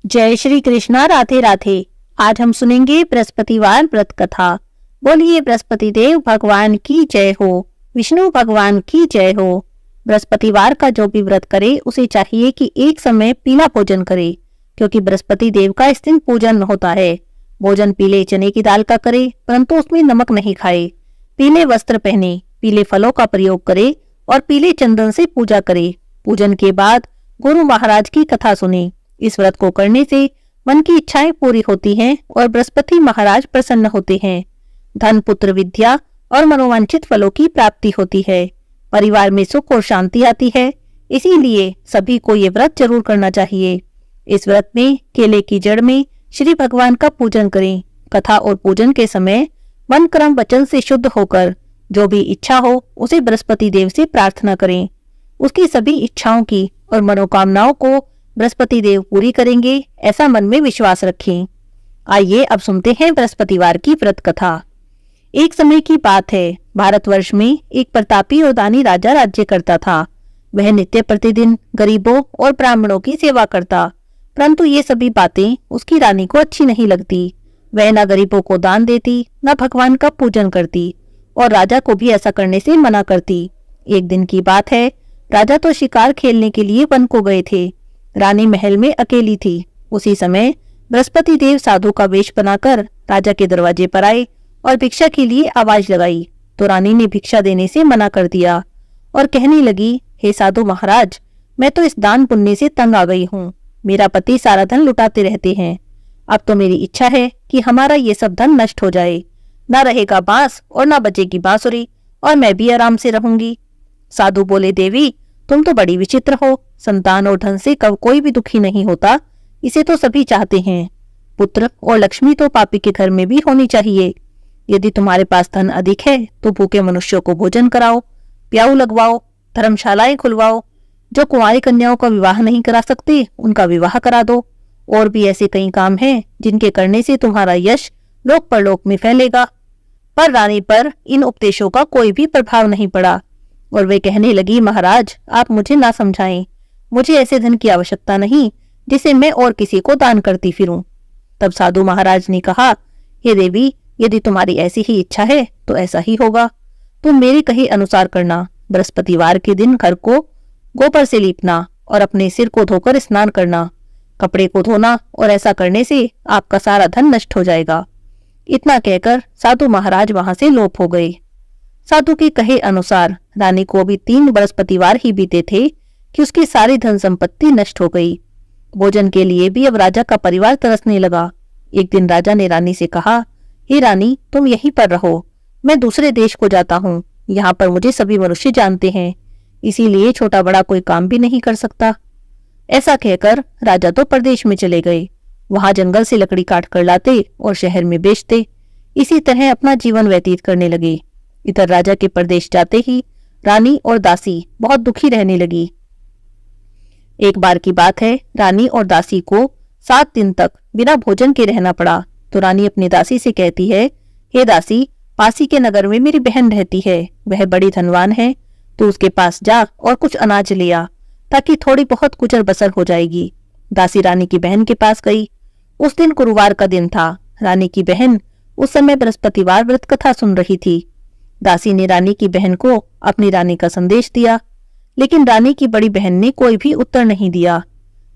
जय श्री कृष्णा। राधे राधे। आज हम सुनेंगे बृहस्पतिवार व्रत कथा। बोलिए बृहस्पति देव भगवान की जय हो, विष्णु भगवान की जय हो। बृहस्पतिवार का जो भी व्रत करे उसे चाहिए कि एक समय पीला भोजन करे, क्योंकि बृहस्पति देव का इस दिन पूजन होता है। भोजन पीले चने की दाल का करे, परंतु उसमें नमक नहीं खाए। पीले वस्त्र पहने, पीले फलों का प्रयोग करे और पीले चंदन से पूजा करे। पूजन के बाद गुरु महाराज की कथा सुने। इस व्रत को करने से मन की इच्छाएं पूरी होती हैं और बृहस्पति महाराज प्रसन्न होते हैं। धन, पुत्र, विद्या और मनोवांछित फलों की प्राप्ति होती है। परिवार में सुख और शांति आती है। इसीलिए सभी को ये व्रत जरूर करना चाहिए। इस व्रत में केले की जड़ में श्री भगवान का पूजन करें। कथा और पूजन के समय मन, कर्म, वचन से शुद्ध होकर जो भी इच्छा हो उसे बृहस्पति देव से प्रार्थना करें। उसकी सभी इच्छाओं की और मनोकामनाओं को बृहस्पति देव पूरी करेंगे, ऐसा मन में विश्वास रखें। आइए अब सुनते हैं बृहस्पतिवार की व्रत कथा। एक समय की बात है, भारतवर्ष में एक प्रतापी और दानी राजा राज्य करता था। वह नित्य प्रतिदिन गरीबों और ब्राह्मणों की सेवा करता, परंतु ये सभी बातें उसकी रानी को अच्छी नहीं लगती। वह न गरीबों को दान देती, न भगवान का पूजन करती और राजा को भी ऐसा करने से मना करती। एक दिन की बात है, राजा तो शिकार खेलने के लिए वन को गए थे। रानी महल में अकेली थी। उसी समय बृहस्पति देव साधु का वेश बनाकर राजा के दरवाजे पर आए और भिक्षा के लिए आवाज लगाई, तो रानी ने भिक्षा देने से मना कर दिया और कहने लगी, हे साधु महाराज, मैं तो इस दान पुण्य से तंग आ गई हूँ। मेरा पति सारा धन लुटाते रहते हैं। अब तो मेरी इच्छा है कि हमारा ये सब धन नष्ट हो जाए। न रहेगा बांस और न बजेगी बांसुरी और मैं भी आराम से रहूंगी। साधु बोले, देवी तुम तो बड़ी विचित्र हो। संतान और धन से कब कोई भी दुखी नहीं होता, इसे तो सभी चाहते हैं। पुत्र और लक्ष्मी तो पापी के घर में भी होनी चाहिए। यदि तुम्हारे पास धन अधिक है तो भूखे मनुष्यों को भोजन कराओ, प्याऊ लगवाओ, धर्मशालाएं खुलवाओ। जो कुंवारी कन्याओं का विवाह नहीं करा सकते उनका विवाह करा दो। और भी ऐसे कई काम हैं जिनके करने से तुम्हारा यश लोक परलोक में फैलेगा। पर रानी पर इन उपदेशों का कोई भी प्रभाव नहीं पड़ा और वे कहने लगी, महाराज आप मुझे ना समझाएं। मुझे ऐसे धन की आवश्यकता नहीं जिसे मैं और किसी को दान करती फिरूं। तब साधु महाराज ने कहा, हे देवी, यदि तुम्हारी ऐसी ही इच्छा है तो ऐसा ही होगा। तुम मेरे कहे अनुसार करना। बृहस्पतिवार के दिन घर को गोबर से लीपना और अपने सिर को धोकर स्नान करना, कपड़े को धोना, और ऐसा करने से आपका सारा धन नष्ट हो जाएगा। इतना कहकर साधु महाराज वहां से लोप हो गए। साधु के कहे अनुसार रानी को अभी 3 बृहस्पतिवार ही बीते थे कि उसकी सारी धन संपत्ति नष्ट हो गई। भोजन के लिए भी अब राजा का परिवार तरसने लगा। एक दिन राजा ने रानी से कहा, हे रानी, तुम यहीं पर रहो, मैं दूसरे देश को जाता हूँ। यहाँ पर मुझे सभी मनुष्य जानते हैं, इसीलिए छोटा बड़ा कोई काम भी नहीं कर सकता। ऐसा कहकर राजा तो परदेश में चले गए। वहां जंगल से लकड़ी काट कर लाते और शहर में बेचते। इसी तरह अपना जीवन व्यतीत करने लगे। इधर राजा के परदेश जाते ही रानी और दासी बहुत दुखी रहने लगी। एक बार की बात है, रानी और दासी को 7 दिन तक बिना भोजन के रहना पड़ा। तो रानी अपनी दासी से कहती है, हे दासी, पासी के नगर में मेरी बहन रहती है, वह बड़ी धनवान है। तू उसके पास जा और कुछ अनाज ले आ, ताकि थोड़ी बहुत गुजर बसर हो जाएगी। दासी रानी की बहन के पास गई। उस दिन गुरुवार का दिन था। रानी की बहन उस समय बृहस्पतिवार व्रत कथा सुन रही थी। दासी ने रानी की बहन को अपनी रानी का संदेश दिया, लेकिन रानी की बड़ी बहन ने कोई भी उत्तर नहीं दिया।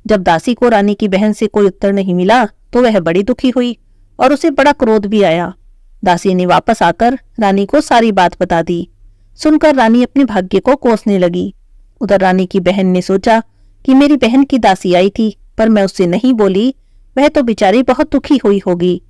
जब दासी को रानी की बहन से कोई उत्तर नहीं मिला तो वह बड़ी दुखी हुई और उसे बड़ा क्रोध भी आया। दासी ने वापस आकर रानी को सारी बात बता दी। सुनकर रानी अपने भाग्य को कोसने लगी। उधर रानी की बहन ने सोचा कि मेरी बहन की दासी आई थी, पर मैं उससे नहीं बोली, वह तो बेचारी बहुत दुखी हुई होगी।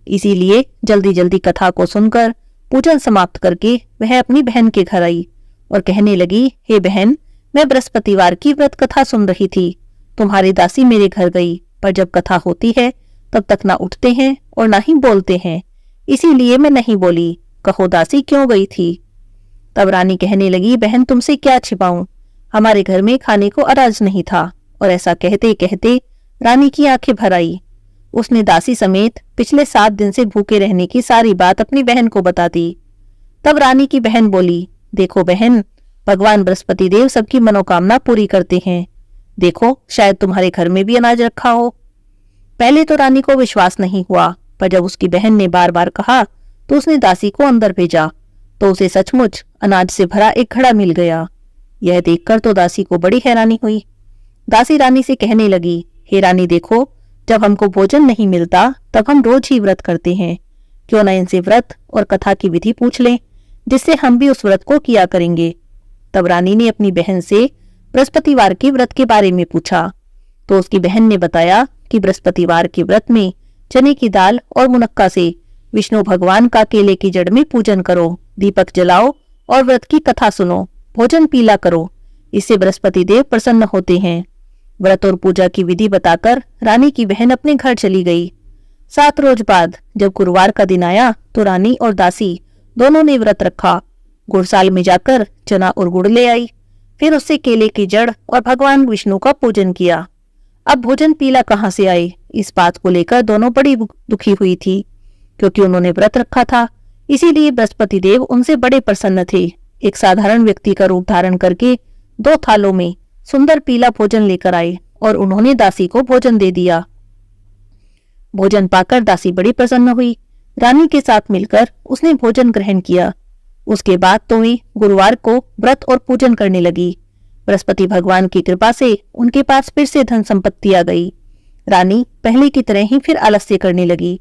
इसीलिए जल्दी जल्दी कथा को सुनकर पूजन समाप्त करके वह अपनी बहन के घर आई और कहने लगी, हे बहन, मैं बृहस्पतिवार की व्रत कथा सुन रही थी। तुम्हारी दासी मेरे घर गई, पर जब कथा होती है तब तक ना उठते हैं और ना ही बोलते हैं, इसीलिए मैं नहीं बोली। कहो दासी क्यों गई थी? तब रानी कहने लगी, बहन तुमसे क्या छिपाऊं, हमारे घर में खाने को अनाज नहीं था। और ऐसा कहते कहते रानी की आंखें भर आई। उसने दासी समेत पिछले 7 दिन से भूखे रहने की सारी बात अपनी बहन को बता दी। तब रानी की बहन बोली, देखो बहन, भगवान बृहस्पति देव सबकी मनोकामना पूरी करते हैं। देखो शायद तुम्हारे घर में भी अनाज रखा हो। पहले तो रानी को विश्वास नहीं हुआ, पर जब उसकी बहन ने बार बार कहा तो उसने दासी को अंदर भेजा, तो उसे सचमुच अनाज से भरा एक घड़ा मिल गया। यह देखकर तो दासी को बड़ी हैरानी हुई। दासी रानी से कहने लगी, हे रानी देखो, जब हमको भोजन नहीं मिलता तब हम रोज ही व्रत करते हैं, क्यों न इनसे व्रत और कथा की विधि पूछ लें, जिससे हम भी उस व्रत को किया करेंगे। तब रानी ने अपनी बहन से बृहस्पतिवार के व्रत के बारे में पूछा, तो उसकी बहन ने बताया कि बृहस्पतिवार के व्रत में चने की दाल और मुनक्का से विष्णु भगवान का केले की जड़ में पूजन करो, दीपक जलाओ और व्रत की कथा सुनो, भोजन पीला करो, इससे बृहस्पति देव प्रसन्न होते हैं। व्रत और पूजा की विधि बताकर रानी की बहन अपने घर चली गई। 7 रोज बाद जब गुरुवार का दिन आया तो रानी और दासी दोनों ने व्रत रखा। गुड़साल में जाकर चना और गुड़ ले आई, फिर उससे केले की जड़ और भगवान विष्णु का पूजन किया। अब भोजन पीला कहाँ से आए, इस बात को लेकर दोनों बड़ी दुखी हुई थी, क्योंकि उन्होंने व्रत रखा था, इसीलिए बृहस्पति देव उनसे बड़े प्रसन्न थे। एक साधारण व्यक्ति का रूप धारण करके 2 थालों में सुंदर पीला भोजन लेकर आए और उन्होंने दासी को भोजन दे दिया। भोजन पाकर दासी बड़ी प्रसन्न हुई। रानी के साथ मिलकर उसने भोजन ग्रहण किया। उसके बाद तो वे गुरुवार को व्रत और पूजन करने लगी। बृहस्पति भगवान की कृपा से उनके पास फिर से धन संपत्ति आ गई। रानी पहले की तरह ही फिर आलस्य करने लगी।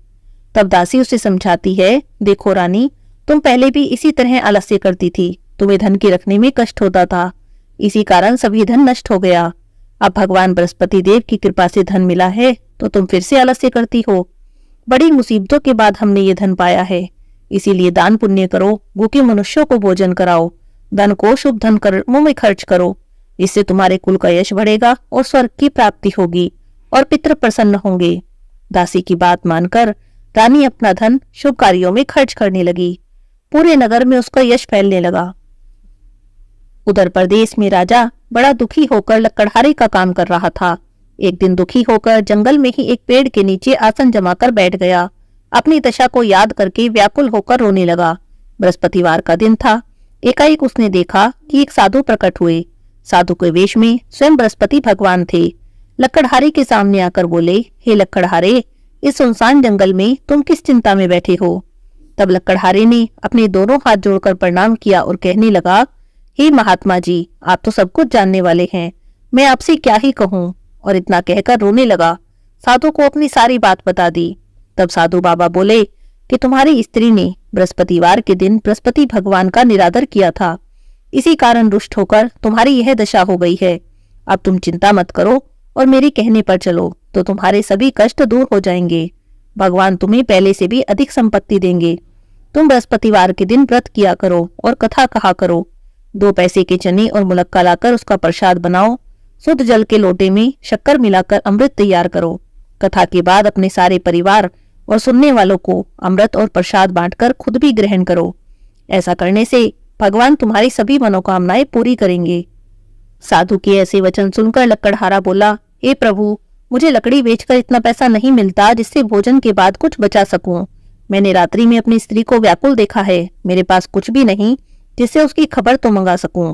तब दासी उसे समझाती है, देखो रानी, तुम पहले भी इसी तरह आलस्य करती थी, तुम्हें धन के रखने में कष्ट होता था, इसी कारण सभी धन नष्ट हो गया। अब भगवान बृहस्पति देव की कृपा से धन मिला है तो तुम फिर से आलस्य करती हो। बड़ी मुसीबतों के बाद हमने ये धन पाया है, इसीलिए दान पुण्य करो, भूखे मनुष्यों को भोजन कराओ, धन को शुभ धन कर्मों में खर्च करो, इससे तुम्हारे कुल का यश बढ़ेगा और स्वर्ग की प्राप्ति होगी और पितृ प्रसन्न होंगे। दासी की बात मानकर रानी अपना धन शुभ कार्यों में खर्च करने लगी। पूरे नगर में उसका यश फैलने लगा। उधर प्रदेश में राजा बड़ा दुखी होकर लकड़हारे का काम कर रहा था। एक दिन दुखी होकर जंगल में ही एक पेड़ के नीचे आसन जमाकर बैठ गया। अपनी दशा को याद करके व्याकुल होकर रोने लगा। बृहस्पतिवार का दिन था। एकाएक उसने देखा कि एक साधु प्रकट हुए। साधु के वेश में स्वयं बृहस्पति भगवान थे। लकड़हारे के सामने आकर बोले, हे लकड़हारे, इस सुनसान जंगल में तुम किस चिंता में बैठे हो? तब लकड़हारे ने अपने दोनों हाथ जोड़कर प्रणाम किया और कहने लगा, हे महात्मा जी, आप तो सब कुछ जानने वाले हैं, मैं आपसे क्या ही कहूँ। और इतना कहकर रोने लगा। साधु को अपनी सारी बात बता दी। तब साधु बाबा बोले कि तुम्हारी स्त्री ने बृहस्पतिवार के दिन बृहस्पति भगवान का निरादर किया था, इसी कारण रुष्ट होकर तुम्हारी यह दशा हो गई है। अब तुम चिंता मत करो और मेरे कहने पर चलो तो तुम्हारे सभी कष्ट दूर हो जाएंगे। भगवान तुम्हें पहले से भी अधिक संपत्ति देंगे। तुम बृहस्पतिवार के दिन व्रत किया करो और कथा कहा करो। 2 पैसे के चने और मुलक्का लाकर उसका प्रसाद बनाओ। शुद्ध जल के लोटे में शक्कर मिलाकर अमृत तैयार करो। कथा के बाद अपने सारे परिवार और सुनने वालों को अमृत और प्रसाद बांटकर खुद भी ग्रहण करो। ऐसा करने से भगवान तुम्हारी सभी मनोकामनाएं पूरी करेंगे। साधु के ऐसे वचन सुनकर लकड़हारा बोला, हे प्रभु, मुझे लकड़ी बेचकर इतना पैसा नहीं मिलता जिससे भोजन के बाद कुछ बचा सकूं। मैंने रात्रि में अपनी स्त्री को व्याकुल देखा है, मेरे पास कुछ भी नहीं जिससे उसकी खबर तो मंगा सकूं।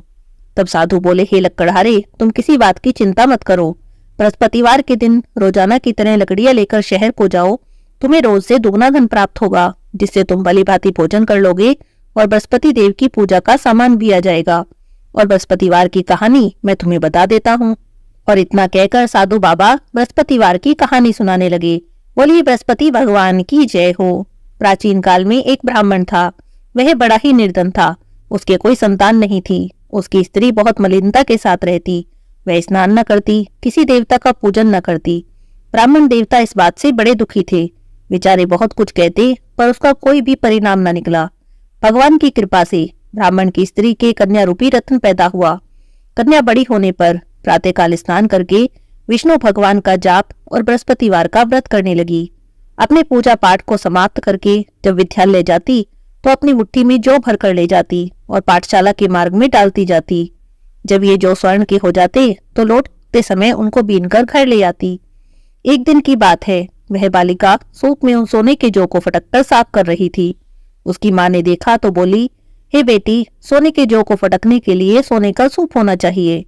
तब साधु बोले, हे लकड़हारे, तुम किसी बात की चिंता मत करो। बृहस्पतिवार के दिन रोजाना की तरह लकड़ियां लेकर शहर को जाओ। तुम्हें रोज से दुगना धन प्राप्त होगा, जिससे तुम भली भांति भोजन कर लोगे और बृहस्पति देव की पूजा का सामान भी आ जाएगा। और बृहस्पतिवार की कहानी मैं तुम्हें बता देता हूँ। और इतना कहकर साधु बाबा बृहस्पतिवार की कहानी सुनाने लगे। बोलिए बृहस्पति भगवान की जय हो। प्राचीन काल में एक ब्राह्मण था। वह बड़ा ही निर्धन था। उसके कोई संतान नहीं थी। उसकी स्त्री बहुत मलिनता के साथ रहती। वह स्नान न करती, किसी देवता का पूजन न करती। ब्राह्मण देवता इस बात से बड़े दुखी थे। बेचारे बहुत कुछ कहते पर उसका कोई भी परिणाम न निकला। भगवान की कृपा से ब्राह्मण की स्त्री के कन्या रूपी रत्न पैदा हुआ। कन्या बड़ी होने पर प्रातःकाल स्नान करके विष्णु भगवान का जाप और बृहस्पतिवार का व्रत करने लगी। अपने पूजा पाठ को समाप्त करके जब विद्यालय जाती तो अपनी मुट्ठी में जौ भर कर ले जाती और पाठशाला के मार्ग में डालती जाती। जब ये जौ स्वर्ण के हो जाते तो लौटते समय उनको बीनकर घर ले आती। एक दिन की बात है, वह बालिका सूप में उन सोने के जौ को फटककर साफ कर रही थी। उसकी माँ ने देखा तो बोली, हे बेटी, सोने के जौ को फटकने के लिए सोने का सूप होना चाहिए।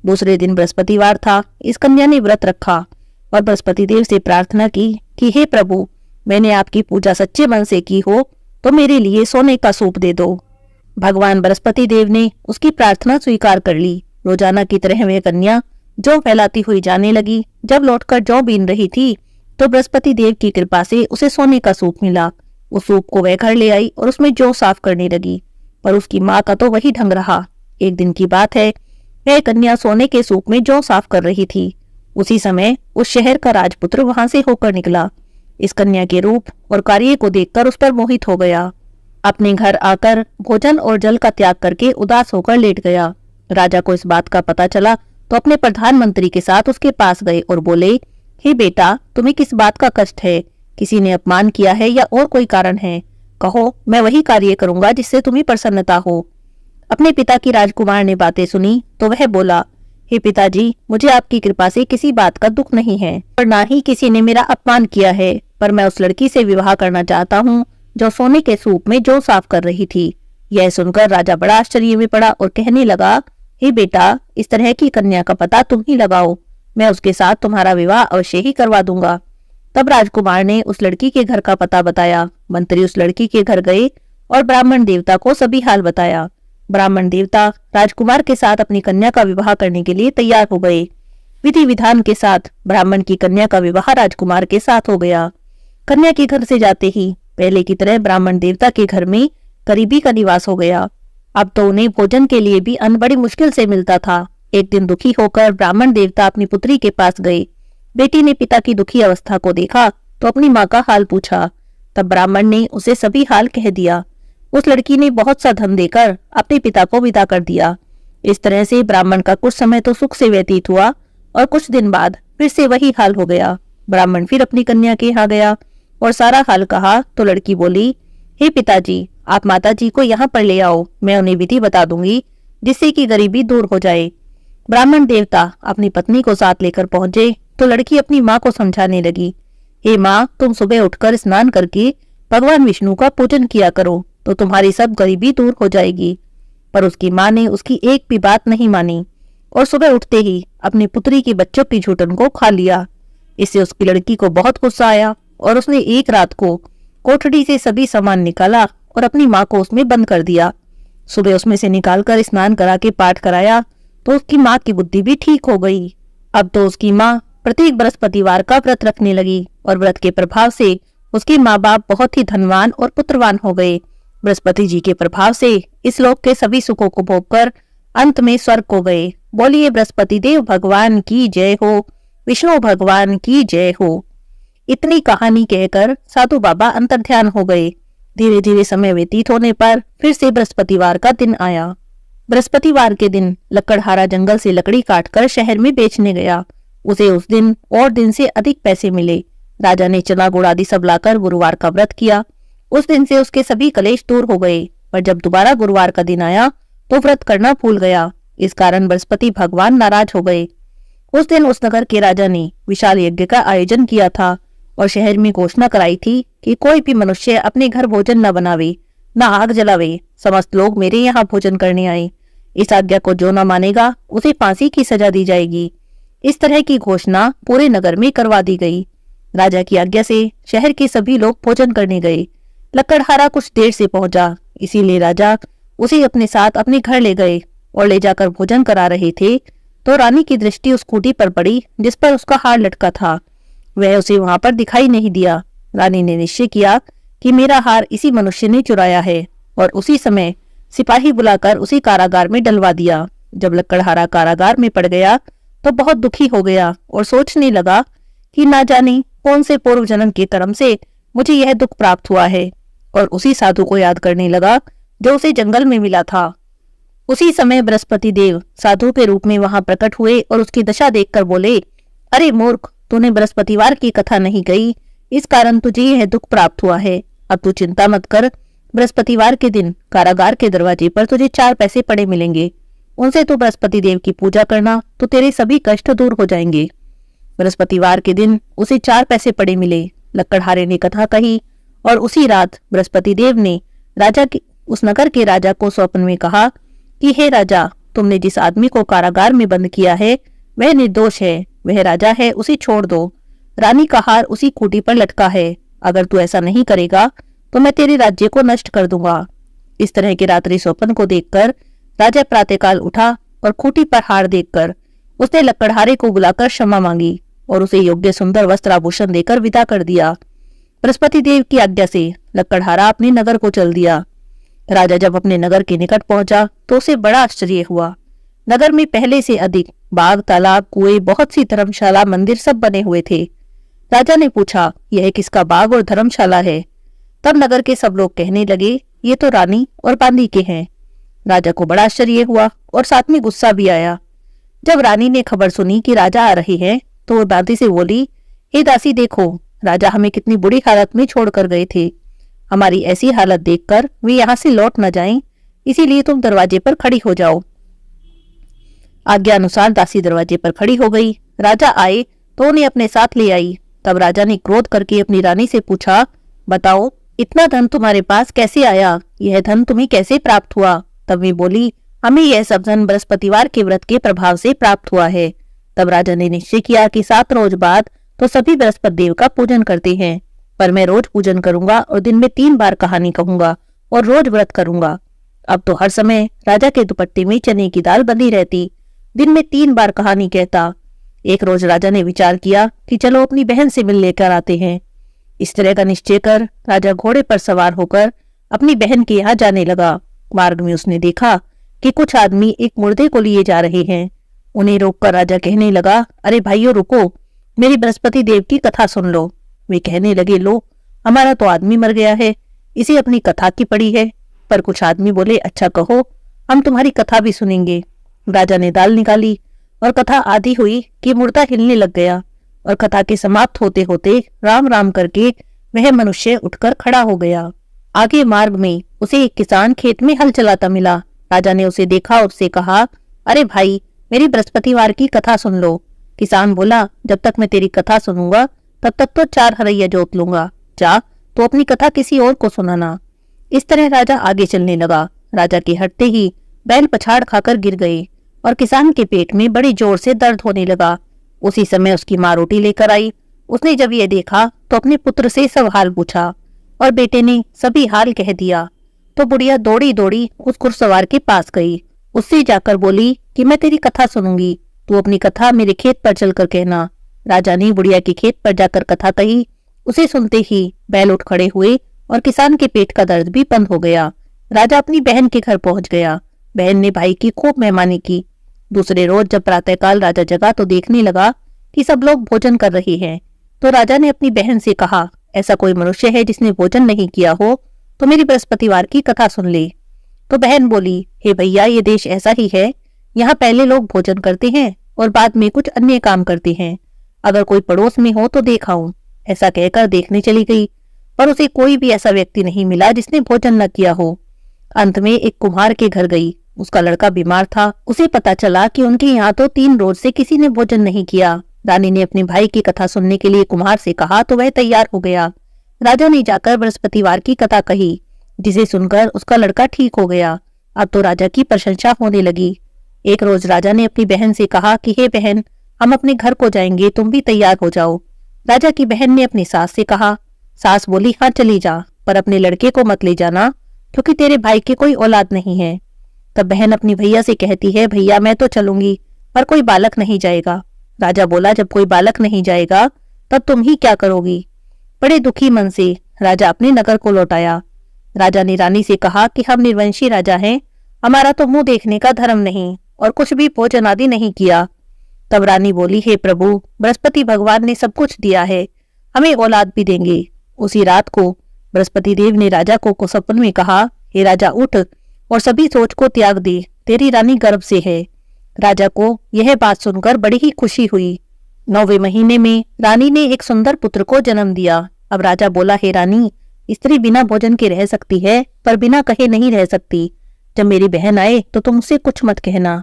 दूसरे दिन बृहस्पतिवार था। इस कन्या ने व्रत रखा और बृहस्पति देव से प्रार्थना की कि हे प्रभु, मैंने आपकी पूजा सच्चे मन से की हो तो मेरे लिए सोने का सूप दे दो। भगवान बृहस्पति देव ने उसकी प्रार्थना स्वीकार कर ली। रोजाना की तरह वह कन्या जौ फैलाती हुई जाने लगी। जब लौटकर जौ बीन रही थी तो बृहस्पति देव की कृपा से उसे सोने का सूप मिला। उस सूप को वह घर ले आई और उसमें जौ साफ करने लगी, पर उसकी माँ का तो वही ढंग रहा। एक दिन की बात है, वह कन्या सोने के सूप में जौ साफ कर रही थी। उसी समय उस शहर का राजपुत्र वहां से होकर निकला। इस कन्या के रूप और कार्य को देखकर उस पर मोहित हो गया। अपने घर आकर भोजन और जल का त्याग करके उदास होकर लेट गया। राजा को इस बात का पता चला तो अपने प्रधानमंत्री के साथ उसके पास गए और बोले, हे बेटा, तुम्हें किस बात का कष्ट है? किसी ने अपमान किया है या और कोई कारण है? कहो, मैं वही कार्य करूंगा जिससे तुम्हें प्रसन्नता हो। अपने पिता की राजकुमार ने बातें सुनी तो वह बोला, हे पिताजी, मुझे आपकी कृपा से किसी बात का दुख नहीं है और ना ही किसी ने मेरा अपमान किया है, पर मैं उस लड़की से विवाह करना चाहता हूँ जो सोने के सूप में जौ साफ कर रही थी। यह सुनकर राजा बड़ा आश्चर्य में पड़ा और कहने लगा, हे बेटा, इस तरह की कन्या का पता तुम ही लगाओ, मैं उसके साथ तुम्हारा विवाह अवश्य ही करवा दूंगा। तब राजकुमार ने उस लड़की के घर का पता बताया। मंत्री उस लड़की के घर गए और ब्राह्मण देवता को सभी हाल बताया। ब्राह्मण देवता राजकुमार के साथ अपनी कन्या का विवाह करने के लिए तैयार हो गए। विधि विधान के साथ ब्राह्मण की कन्या का विवाह राजकुमार के साथ हो गया। कन्या के घर से जाते ही पहले की तरह ब्राह्मण देवता के घर में गरीबी का निवास हो गया। अब तो उन्हें भोजन के लिए भी अन्न बड़ी मुश्किल से मिलता था। एक दिन दुखी होकर ब्राह्मण देवता अपनी पुत्री के पास गए। बेटी ने पिता की दुखी अवस्था को देखा तो अपनी माँ का हाल पूछा। तब ब्राह्मण ने उसे सभी हाल कह दिया। उस लड़की ने बहुत सा धन देकर अपने पिता को विदा कर दिया। इस तरह से ब्राह्मण का कुछ समय तो सुख से व्यतीत हुआ और कुछ दिन बाद फिर से वही हाल हो गया। ब्राह्मण फिर अपनी कन्या के यहाँ गया और सारा हाल कहा तो लड़की बोली, हे पिताजी, आप माताजी को यहाँ पर ले आओ, मैं उन्हें विधि बता दूंगी जिससे कि गरीबी दूर हो जाए। ब्राह्मण देवता अपनी पत्नी को साथ लेकर पहुंचे तो लड़की अपनी माँ को समझाने लगी, हे माँ, तुम सुबह उठकर स्नान करके भगवान विष्णु का पूजन किया करो तो तुम्हारी सब गरीबी दूर हो जाएगी। पर उसकी माँ ने उसकी एक भी बात नहीं मानी और सुबह उठते ही अपनी पुत्री की बच्चों की झूठन को खा लिया। इससे उसकी लड़की को बहुत गुस्सा आया और उसने एक रात को कोठरी से सभी सामान निकाला और अपनी माँ को उसमें बंद कर दिया। सुबह उसमें से निकालकर स्नान करा के पाठ कराया तो उसकी माँ की बुद्धि भी ठीक हो गई। अब तो उसकी माँ प्रत्येक बृहस्पतिवार का व्रत रखने लगी और व्रत के प्रभाव से उसके माँ बाप बहुत ही धनवान और पुत्रवान हो गए। बृहस्पति जी के प्रभाव से इस लोक के सभी सुखों को भोगकर अंत में स्वर्ग को गए। बोलिए बृहस्पति देव भगवान की जय हो, विष्णु भगवान की जय हो। इतनी कहानी कहकर साधु बाबा अंतर्ध्यान हो गए। धीरे धीरे समय व्यतीत होने पर फिर से बृहस्पतिवार का दिन आया। बृहस्पतिवार के दिन लकड़हारा जंगल से लकड़ी काटकर शहर में बेचने गया। उसे उस दिन और दिन से अधिक पैसे मिले। राजा ने चना गुड़ आदि सब लाकर गुरुवार का व्रत किया। उस दिन से उसके सभी कलेश दूर हो गए। पर जब दोबारा गुरुवार का दिन आया तो व्रत करना भूल गया। इस कारण बृहस्पति भगवान नाराज हो गए। उस दिन उस नगर के राजा ने विशाल यज्ञ का आयोजन किया था और शहर में घोषणा कराई थी कि कोई भी मनुष्य अपने घर भोजन न बनावे, न आग जलावे, समस्त लोग मेरे यहाँ भोजन करने आए। इस आज्ञा को जो न मानेगा उसे फांसी की सजा दी जाएगी। इस तरह की घोषणा पूरे नगर में करवा दी गई। राजा की आज्ञा से शहर के सभी लोग भोजन करने गए। लकड़हारा कुछ देर से पहुंचा, इसीलिए राजा उसे अपने साथ अपने घर ले गए और ले जाकर भोजन करा रहे थे तो रानी की दृष्टि उस खूंटी पर पड़ी जिस पर उसका हार लटका था। वह उसे वहां पर दिखाई नहीं दिया। रानी ने निश्चय किया कि मेरा हार इसी मनुष्य ने चुराया है और उसी समय सिपाही बुलाकर उसी कारागार में डलवा दिया। जब लकड़हारा कारागार में पड़ गया तो बहुत दुखी हो गया और सोचने लगा कि ना जाने कौन से पूर्व जन्म के कर्म से मुझे यह दुख प्राप्त हुआ है, और उसी साधु को याद करने लगा जो उसे जंगल में मिला था। उसी समय बृहस्पति देव साधु के रूप में वहां प्रकट हुए और उसकी दशा देखकर बोले, अरे मूर्ख, तूने बृहस्पतिवार की कथा नहीं गई, इस कारण तुझे यह दुख प्राप्त हुआ है। अब तू चिंता मत कर, बृहस्पतिवार के दिन कारागार के दरवाजे पर तुझे 4 पैसे पड़े मिलेंगे। उनसे तू बृहस्पति देव की पूजा करना तो तेरे सभी कष्ट दूर हो जाएंगे। बृहस्पतिवार के दिन उसे 4 पैसे पड़े मिले। लकड़हारे ने कथा कही और उसी रात बृहस्पति देव ने राजा के उस नगर के राजा को स्वप्न में कहा कि हे राजा, तुमने जिस आदमी को कारागार में बंद किया है वह निर्दोष है, वह राजा है, उसे छोड़ दो। रानी का हार उसी खूंटी पर लटका है। अगर तू ऐसा नहीं करेगा तो मैं तेरे राज्य को नष्ट कर दूंगा। इस तरह के रात्रि स्वप्न को देखकर राजा प्रातःकाल उठा और खूंटी पर हार देखकर उसने लकड़हारे को बुलाकर क्षमा मांगी और उसे योग्य सुंदर वस्त्र आभूषण देकर विदा कर दिया। बृहस्पति देव की आज्ञा से लकड़हारा अपने नगर को चल दिया। राजा जब अपने नगर के निकट पहुंचा तो उसे बड़ा आश्चर्य हुआ। नगर में पहले से अधिक बाग, तालाब, कुएं, बहुत सी धर्मशाला, मंदिर सब बने हुए थे। राजा ने पूछा, यह किसका बाग और धर्मशाला है? तब नगर के सब लोग कहने लगे, ये तो रानी और बांदी के हैं। राजा को बड़ा आश्चर्य हुआ और साथ में गुस्सा भी आया। जब रानी ने खबर सुनी कि राजा आ रहे हैं तो वो बांदी से बोली, हे दासी, देखो राजा हमें कितनी बुरी हालत में छोड़कर गए थे। हमारी ऐसी हालत देखकर वे यहाँ से लौट न जाएं, इसीलिए तुम दरवाजे पर खड़ी हो जाओ। आज्ञा अनुसार दासी दरवाजे पर खड़ी हो गई। राजा आए तो उन्हें अपने साथ ले आई। तब राजा ने क्रोध करके अपनी रानी से पूछा, बताओ इतना धन तुम्हारे पास कैसे आया? यह धन तुम्हें कैसे प्राप्त हुआ? तब वे बोली, हमें यह सब धन बृहस्पतिवार के व्रत के प्रभाव से प्राप्त हुआ है। तब राजा ने निश्चय किया कि 7 रोज बाद तो सभी बृहस्पति देव का पूजन करते हैं, पर मैं रोज पूजन करूंगा और दिन में 3 बार कहानी कहूंगा और रोज व्रत करूंगा। अब तो हर समय राजा के दुपट्टे में चने की दाल बंधी रहती, दिन में 3 बार कहानी कहता। एक रोज राजा ने विचार किया कि चलो अपनी बहन से मिल लेकर आते हैं। इस तरह का निश्चय कर राजा घोड़े पर सवार होकर अपनी बहन के यहाँ जाने लगा। मार्ग में उसने देखा कि कुछ आदमी एक मुर्दे को लिए जा रहे हैं। उन्हें रोककर राजा कहने लगा, अरे भाइयों रुको, मेरी बृहस्पति देव की कथा सुन लो। वे कहने लगे, लो हमारा तो आदमी मर गया है, इसे अपनी कथा की पड़ी है। पर कुछ आदमी बोले, अच्छा कहो, हम तुम्हारी कथा भी सुनेंगे। राजा ने दाल निकाली और कथा आधी हुई कि मुर्दा हिलने लग गया और कथा के समाप्त होते होते राम राम करके वह मनुष्य उठकर खड़ा हो गया। आगे मार्ग में उसे एक किसान खेत में हल चलाता मिला। राजा ने उसे देखा और उससे कहा, अरे भाई, मेरी बृहस्पतिवार की कथा सुन लो। किसान बोला, जब तक मैं तेरी कथा सुनूंगा तब तक तो 4 हरैया जोत लूंगा। जा तो अपनी कथा किसी और को सुनाना। इस तरह राजा आगे चलने लगा। राजा के हटते ही बैल पछाड़ खाकर गिर गए और किसान के पेट में बड़ी जोर से दर्द होने लगा। उसी समय उसकी माँ रोटी लेकर आई। उसने जब ये देखा तो अपने पुत्र से सब हाल पूछा और बेटे ने सभी हाल कह दिया। तो बुढ़िया दौड़ी दौड़ी उस घुड़सवार के पास गई। उससे जाकर बोली कि मैं तेरी कथा सुनूंगी, तू अपनी कथा मेरे खेत पर चलकर कहना। राजा ने बुढ़िया के खेत पर जाकर कथा कही। उसे सुनते ही बैल उठ खड़े हुए और किसान के पेट का दर्द भी बंद हो गया। राजा अपनी बहन के घर पहुंच गया। बहन ने भाई की खूब मेहमानी की। दूसरे रोज जब प्रातःकाल राजा जगा तो देखने लगा कि सब लोग भोजन कर रहे हैं। तो राजा ने अपनी बहन से कहा, ऐसा कोई मनुष्य है जिसने भोजन नहीं किया हो तो मेरी बृहस्पतिवार की कथा सुन ले। तो बहन बोली, हे भैया, ये देश ऐसा ही है, यहाँ पहले लोग भोजन करते हैं और बाद में कुछ अन्य काम करते हैं। अगर कोई पड़ोस में हो तो देखाऊं। ऐसा कहकर देखने चली गई, पर उसे कोई भी ऐसा व्यक्ति नहीं मिला जिसने भोजन न किया हो। अंत में एक कुम्हार के घर गई। उसका लड़का बीमार था। उसे पता चला कि उनके यहाँ तो 3 रोज से किसी ने भोजन नहीं किया। रानी ने अपने भाई की कथा सुनने के लिए कुम्हार से कहा तो वह तैयार हो गया। राजा ने जाकर बृहस्पतिवार की कथा कही, जिसे सुनकर उसका लड़का ठीक हो गया। अब तो राजा की प्रशंसा होने लगी। एक रोज राजा ने अपनी बहन से कहा कि हे बहन, हम अपने घर को जाएंगे, तुम भी तैयार हो जाओ। राजा की बहन ने अपनी सास से कहा। सास बोली, हाँ चली जा, पर अपने लड़के को मत ले जाना, क्योंकि तेरे भाई की कोई औलाद नहीं है। तब बहन अपनी भैया से कहती है, भैया मैं तो चलूंगी, पर कोई बालक नहीं जाएगा। राजा बोला, जब कोई बालक नहीं जाएगा तब तुम ही क्या करोगी? बड़े दुखी मन से राजा अपने नगर को लौट आया। राजा ने रानी से कहा कि हम निर्वंशी राजा हैं, हमारा तो मुंह देखने का धर्म नहीं और कुछ भी भोजन आदि नहीं किया। तब रानी बोली, हे प्रभु, बृहस्पति भगवान ने सब कुछ दिया है, हमें औलाद भी देंगे। उसी रात को बृहस्पति देव ने राजा को सपन में कहा, हे राजा, उठ और सभी सोच को त्याग दे, तेरी रानी गर्भ से है। राजा को यह बात सुनकर बड़ी ही खुशी हुई। 9वें महीने में रानी ने एक सुंदर पुत्र को जन्म दिया। अब राजा बोला, हे रानी, स्त्री बिना भोजन के रह सकती है, पर बिना कहे नहीं रह सकती। जब मेरी बहन आए तो तुम उसे कुछ मत कहना।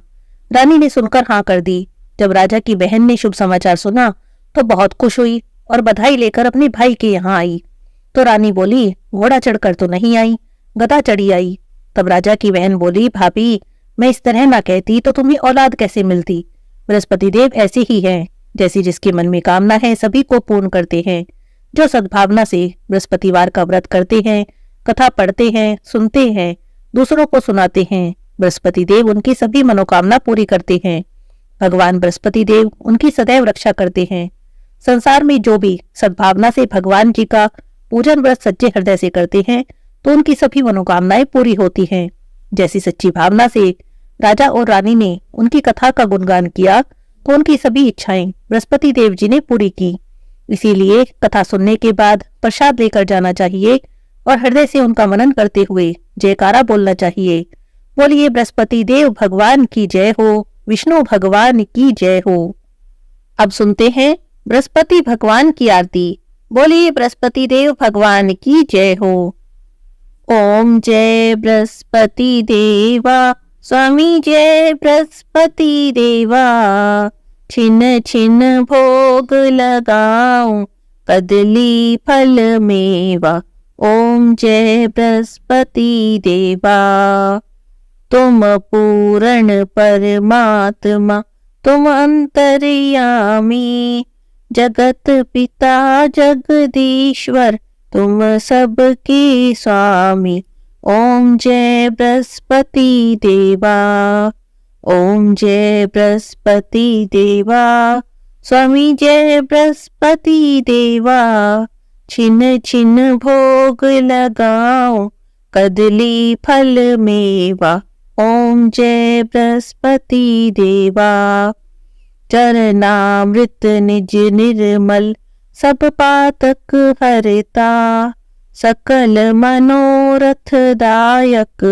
रानी ने सुनकर हाँ कर दी। जब राजा की बहन ने शुभ समाचार सुना तो बहुत खुश हुई और बधाई लेकर अपने भाई के यहाँ आई। तो रानी बोली, घोड़ा चढ़कर तो नहीं आई, गधा चढ़ी आई। तब राजा की बहन बोली, भाभी, मैं इस तरह ना कहती तो तुम्हें औलाद कैसे मिलती? बृहस्पति देव ऐसे ही हैं, जैसी जिसके मन में कामना है सभी को पूर्ण करते हैं। जो सद्भावना से बृहस्पतिवार का व्रत करते हैं, कथा पढ़ते हैं, सुनते हैं, दूसरों को सुनाते हैं, बृहस्पति देव उनकी सभी मनोकामना पूरी करते हैं। भगवान बृहस्पति देव उनकी सदैव रक्षा करते हैं। संसार में जो भी सद्भावना से भगवान जी का पूजन व्रत सच्चे हृदय से करते हैं तो उनकी सभी मनोकामनाएं पूरी होती हैं। जैसी सच्ची भावना से राजा और रानी ने उनकी कथा का गुणगान किया तो उनकी सभी इच्छाएं बृहस्पति देव जी ने पूरी की। इसीलिए कथा सुनने के बाद प्रसाद लेकर जाना चाहिए और हृदय से उनका मनन करते हुए जयकारा बोलना चाहिए। बोलिए बृहस्पति देव भगवान की जय हो, विष्णु भगवान की जय हो। अब सुनते हैं बृहस्पति भगवान की आरती। बोलिए बृहस्पति देव भगवान की जय हो। ओम जय बृहस्पति देवा, स्वामी जय बृहस्पति देवा। छिन छिन भोग लगाऊं, कदली फल मेवा। ओम जय बृहस्पति देवा। तुम पूर्ण परमात्मा, तुम अंतर्यामी। जगत पिता जगदीश्वर, तुम सबके स्वामी। ओम जय बृहस्पति देवा। ओम जय बृहस्पति देवा, स्वामी जय बृहस्पति देवा। छिन छिन भोग लगाओ, कदली फल मेवा। ओम जय बृहस्पति देवा। चरणामृत निज निर्मल, सब पातक हरता। सकल मनोरथ दायक,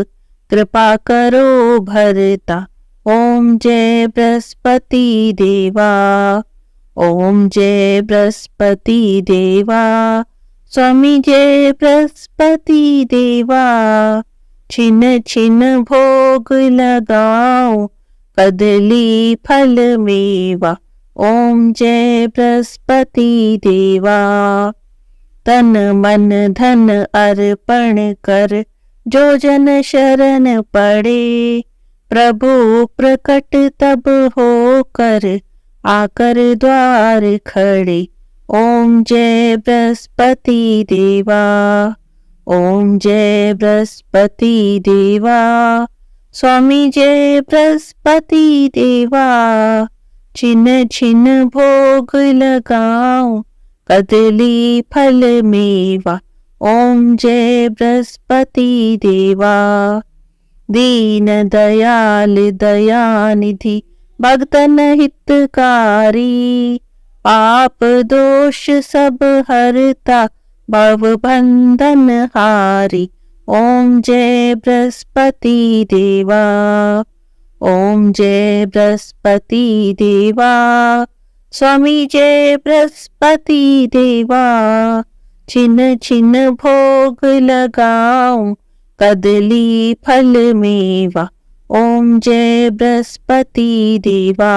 कृपा करो भरता। ओम जय बृहस्पति देवा। ओम जय बृहस्पति देवा, स्वामी जय बृहस्पति देवा। छिन छिन भोग लगाओ, कदली फल मेवा। ओम जय बृहस्पति देवा। तन मन धन अर्पण कर, जो जन शरण पड़े। प्रभु प्रकट तब होकर, आकर द्वार खड़े। ओम जय बृहस्पति देवा। ओम जय बृहस्पति देवा, स्वामी जय बृहस्पति देवा। छिन छिन भोग लगाओ, कदली फल मेवा। ओम जय बृहस्पति देवा। दीन दयाल दयानिधि, भक्तन हितकारी। पाप दोष सब हरता, भव बंधन हारी। ओम जय बृहस्पति देवा। ओम जय बृहस्पति देवा, स्वामी जय बृहस्पति देवा। छिन छिन भोग लगाऊं, कदली फल मेवा। ओम जय बृहस्पति देवा।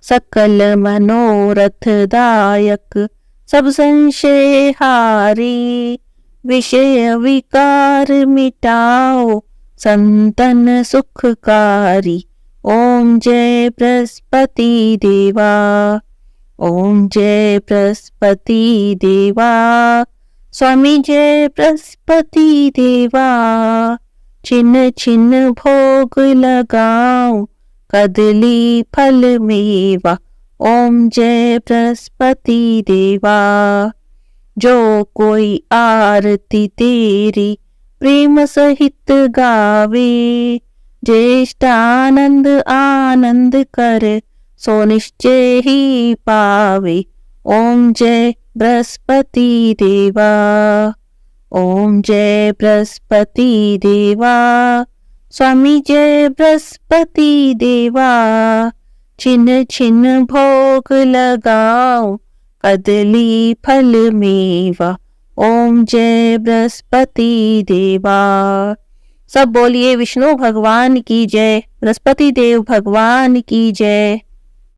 सकल मनोरथ दायक, सब संशय हारी। विषय विकार मिटाओ, संतन सुखकारी। ओम जय बृहस्पति देवा। ओम जय बृहस्पति देवा, स्वामी जय बृहस्पति देवा। छिन छिन भोग लगाओ, कदली फल मेवा। ओम जय बृहस्पति देवा। जो कोई आरती तेरी प्रेम सहित गावे। ज्येष्ठानंद आनंद कर, सो निश्चय ही पावे। ओम जय बृहस्पति देवा। ओम जय बृहस्पति देवा, स्वामी जय बृहस्पति देवा। छिन छिन भोग लगाओ, कदली फल मेवा। ओम जय बृहस्पति देवा। सब बोलिए विष्णु भगवान की जय, बृहस्पति देव भगवान की जय।